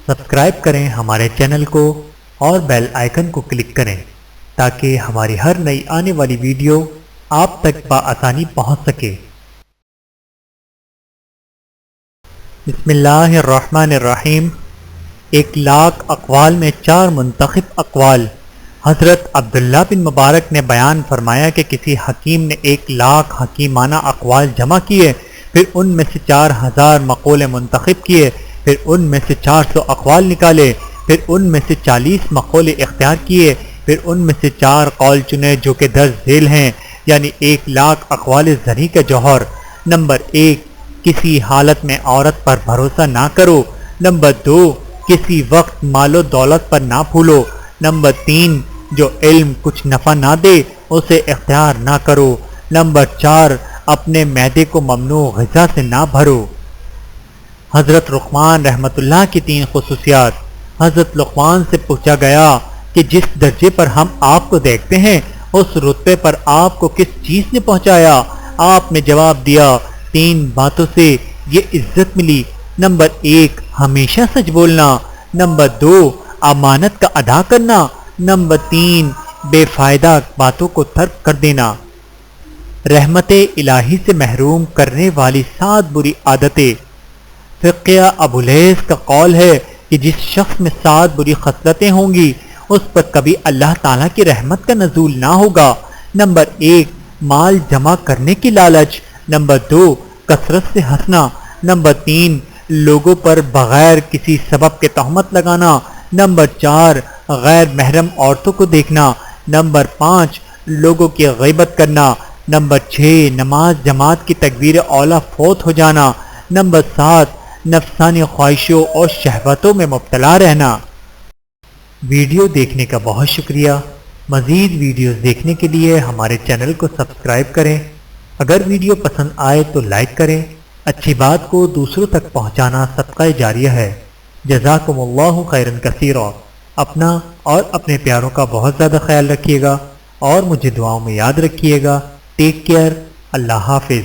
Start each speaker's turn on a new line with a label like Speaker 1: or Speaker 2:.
Speaker 1: Subscribe کریں ہمارے channel کو اور بیل آئیکن کو کلک کریں تاکہ ہماری ہر نئی آنے والی ویڈیو آپ تک بآسانی پہنچ سکے۔ بسم اللہ الرحمن الرحیم۔ 1,00,000 اقوال میں 4 منتخب اقوال۔ حضرت عبداللہ بن مبارک نے بیان فرمایا کہ کسی حکیم نے 1,00,000 حکیمانہ اقوال جمع کیے، پھر ان میں سے 4,000 مقولے منتخب کیے، پھر ان میں سے 400 اقوال نکالے، پھر ان میں سے 40 مقولے اختیار کیے، پھر ان میں سے 4 قول چنے جو کہ درج ذیل ہیں، یعنی 1,00,000 اقوال زری کا جوہر۔ نمبر 1، کسی حالت میں عورت پر بھروسہ نہ کرو۔ نمبر 2، کسی وقت مال و دولت پر نہ پھولو۔ نمبر 3، جو علم کچھ نفع نہ دے اسے اختیار نہ کرو۔ نمبر 4، اپنے معدے کو ممنوع غذا سے نہ بھرو۔ حضرت لقمان رحمۃ اللہ کی 3 خصوصیات۔ حضرت لقمان سے پوچھا گیا کہ جس درجے پر ہم آپ کو دیکھتے ہیں اس رتبے پر آپ کو کس چیز نے پہنچایا؟ آپ نے جواب دیا، 3 باتوں سے یہ عزت ملی۔ نمبر 1، ہمیشہ سچ بولنا۔ نمبر 2، امانت کا ادا کرنا۔ نمبر 3، بے فائدہ باتوں کو ترک کر دینا۔ رحمت الہی سے محروم کرنے والی 7 بری عادتیں۔ فقیہ ابو لیث کا قول ہے کہ جس شخص میں 7 بری خصلتیں ہوں گی اس پر کبھی اللہ تعالیٰ کی رحمت کا نزول نہ ہوگا۔ نمبر 1، مال جمع کرنے کی لالچ۔ نمبر 2، کثرت سے ہنسنا۔ نمبر 3، لوگوں پر بغیر کسی سبب کے تہمت لگانا۔ نمبر 4، غیر محرم عورتوں کو دیکھنا۔ نمبر 5، لوگوں کی غیبت کرنا۔ نمبر 6، نماز جماعت کی تکبیر اولیٰ فوت ہو جانا۔ نمبر 7، نفسانی خواہشوں اور شہوتوں میں مبتلا رہنا۔ ویڈیو دیکھنے کا بہت شکریہ۔ مزید ویڈیوز دیکھنے کے لیے ہمارے چینل کو سبسکرائب کریں۔ اگر ویڈیو پسند آئے تو لائک کریں۔ اچھی بات کو دوسروں تک پہنچانا صدقہ جاریہ ہے۔ جزاکم اللہ خیرا کثیرا۔ اپنا اور اپنے پیاروں کا بہت زیادہ خیال رکھیے گا اور مجھے دعاؤں میں یاد رکھیے گا۔ Take care. اللہ حافظ۔